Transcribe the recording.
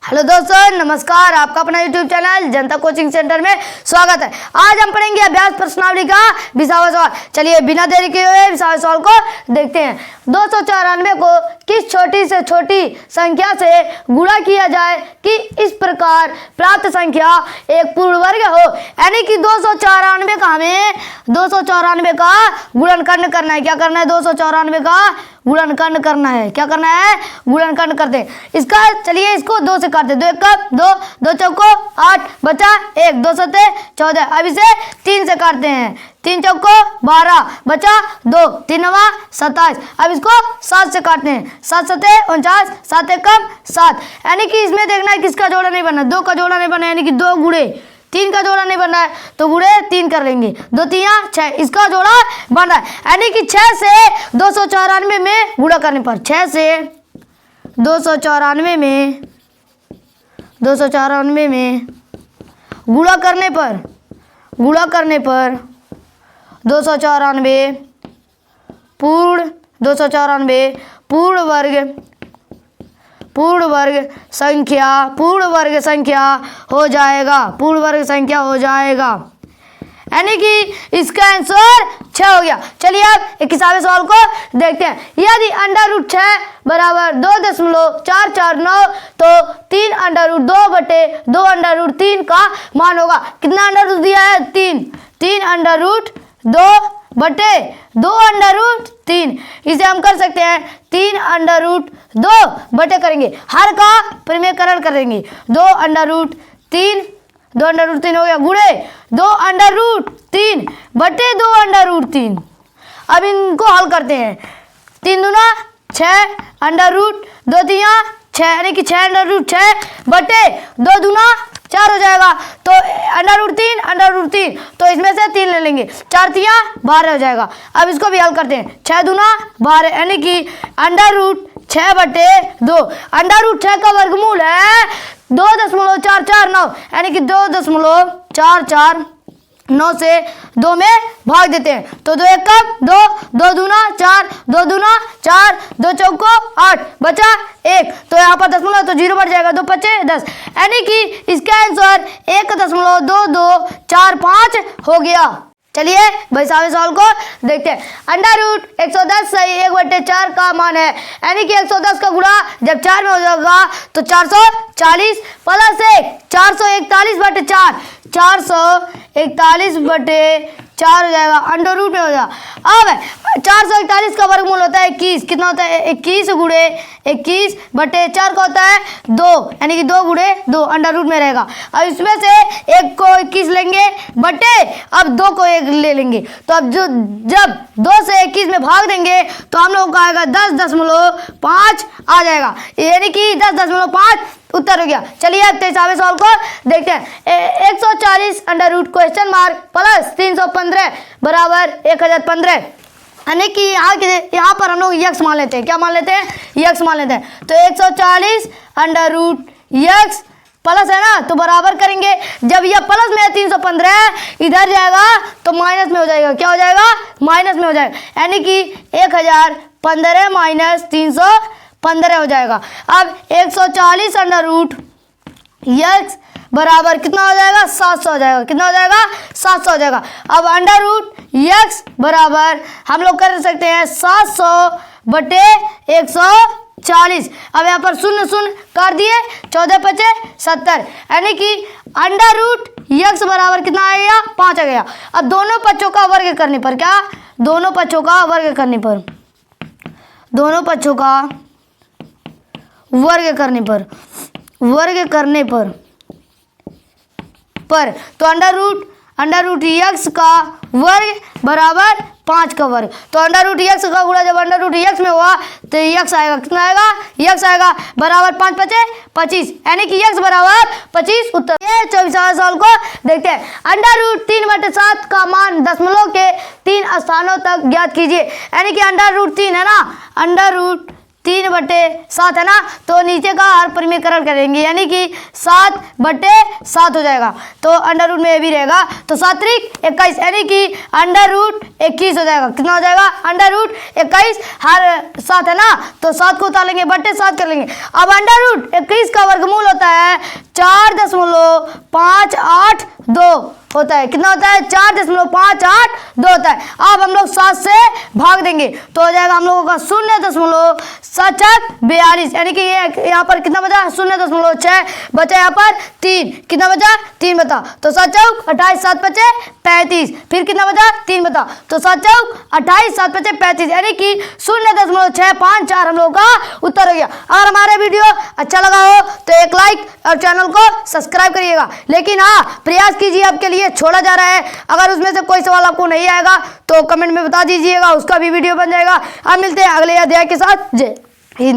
Hello दोस्तों, नमस्कार। आपका अपना यूट्यूब चैनल जनता कोचिंग सेंटर में स्वागत है। आज हम पढ़ेंगे अभ्यास प्रश्नावली का 20वां सवाल। चलिए बिना देरी किए हुए 20वां सवाल को देखते हैं। 294 को किस छोटी से छोटी संख्या से गुणा किया जाए कि इस प्रकार प्राप्त संख्या एक पूर्ण वर्ग हो। यानी कि 294 का हमें 294 का गुणनखंड करना है। क्या करना है? 294 का गुणनखंड करना है। क्या करना है? गुणनखंड करते हैं। इसका चलिए इसको 2 से काटते। 2 एकम 2, 2 चौको 8, बचा 1, 2 सते 14। अब इसे 3 से काटते हैं। 3 चौको 12, बचा 2, 3 नवा 27। अब इसको 7 से काटते हैं। 7 सते 49, 7 एकम 7। यानी कि इसमें देखना है किसका जोड़ा नहीं बनना। 2 का जोड़ा नहीं बनना, यानी कि 2 गुणे 3 का जोड़ा नहीं बनना है तो गुणे 3 कर लेंगे। 2 3 6, इसका जोड़ा बन रहा है। यानी कि 6 से 294 में गुणा करने पर 6 से 294 में गुणा करने पर 294 पूर्ण वर्ग संख्या हो जाएगा। यानी कि इसका आंसर 6 हो गया। चलिए अब 21वें सवाल को देखते हैं। यदि √6 बराबर 2.449 तो 3 √2/2 √3 का मान होगा। कितना √ दिया है? 3 √2/2 इसे हम कर सकते हैं 3 √2 करेंगे। हर का परिमेयकरण करेंगे। 2 √3 हो गया गुणे 2 √3/2 अब इनको हल करते हैं। 3 दूना 6 √2 3 6, यानी कि 6 √6/2 दूना 4 हो जाएगा। तो √3 तो इसमें से 3 ले लेंगे। 4 3 12 हो जाएगा। अब इसको भी हल करते हैं। 6 दूना 12, यानी कि √6/2 √6 का वर्गमूल है 2.449, यानी कि 2.449 से 2 में भाग देते हैं। तो 2 एकम 2, 2 दूना 4, 2 दूना 4, 2 चौको 8, बचा 1। तो यहाँ पर दशमलव तो 0 बढ़ जाएगा। 2 5 10, यानी कि इसका आंसर 1.2245 हो गया। चलिए 22वें सवाल को देखते हैं। √110 सही 1/4 का मान है। यानी कि 110 का गुणा जब 4 में हो जाएगा तो 440 प्लस 1 441/4 441/4 हो जाएगा। अंडर रूट में हो जाएगा। अब 441 का वर्गमूल होता है 21। कितना होता है? 21 गुणे 21/4 का होता है 2, यानी कि 2 गुणे 2 अंडर रूट में रहेगा। अब इसमें से 1 को 21 लेंगे बटे अब 2 को 1 ले लेंगे। तो अब जब 2 से 21 में भाग देंगे तो हम लोगों का आएगा 10.5 आ जाएगा, यानी कि 10.5 उत्तर हो गया। चलिए अब 23वें सवाल को देखते हैं। 140 under root question mark plus 315 बराबर 1015, यानी कि यहाँ पर हम लोग यक्स मान लेते हैं। क्या मान लेते हैं? यक्स मान लेते हैं। तो 140 अंडर रूट यक्स प्लस है ना, तो बराबर करेंगे। जब यह प्लस में है 315 इधर जाएगा तो माइनस में हो जाएगा। क्या हो जाएगा? माइनस में हो जाएगा, यानी कि 1015 माइनस 315 हो जाएगा। अब 140 अंडर रूट यक्स बराबर कितना हो जाएगा? 700 हो जाएगा। कितना हो जाएगा? 700 हो जाएगा। अब अंडर रूट यक्स बराबर हम लोग कर सकते हैं 700/140। अब यहाँ पर 0 कर दिए, 14 5 70, यानी कि अंडर रूट यक्स बराबर कितना आएगा? 5 आ गया। अब दोनों पक्षों का वर्ग करने पर क्या? दोनों पक्षों का वर्ग करने पर तो अंडर रूट यक्स का वर्ग बराबर 5 का वर्ग। तो अंडर रूट यक्स का गुणा जब अंडर रूट यक्स में हुआ तो यक्स आएगा। कितना आएगा? यक्स आएगा बराबर 5 5 25, यानी कि यक्स बराबर 25 उत्तर। ये 24वें सवाल को देखते हैं। अंडर रूट 3/7 का मान दशमलव के 3 स्थानों तक ज्ञात कीजिए। यानी कि अंडर रूट 3 है ना, अंडर रूट 3/7 है ना, तो नीचे का हर परिमीकरण करेंगे यानी कि 7/7 हो जाएगा। तो अंडर रूट में ये भी रहेगा, तो 7 त्रिक 21 यानी कि अंडर रूट 21 हो जाएगा। कितना हो जाएगा? अंडर रूट 21, हर 7 है ना, तो 7 को उतारेंगे, बटे 7 कर लेंगे। अब अंडर रूट 21 का वर्गमूल होता है 4.582 होता है। कितना होता है? 4.582 होता है। अब हम लोग 7 से भाग देंगे तो हो जाएगा हम लोगों का 0.42 यानी कि ये यहाँ पर कितना बचा? 0.6 बचा, यहाँ पर 3, कितना बचा? 3 बता, तो 7 चौक 28, 7 बचे 35, फिर कितना बचा? 3 बता, तो 7 चौक 28, 7 बचे 35 यानी कि 0.654 हम लोगों का उत्तर हो गया। अगर हमारे वीडियो अच्छा लगा हो तो एक लाइक और चैनल को सब्सक्राइब करिएगा। लेकिन हाँ, प्रयास कीजिए, आपके लिए छोड़ा जा रहा है। अगर उसमें से कोई सवाल आपको नहीं आएगा तो कमेंट में बता दीजिएगा, उसका भी वीडियो बन जाएगा। अब मिलते हैं अगले अध्याय के साथ। जय हिंद।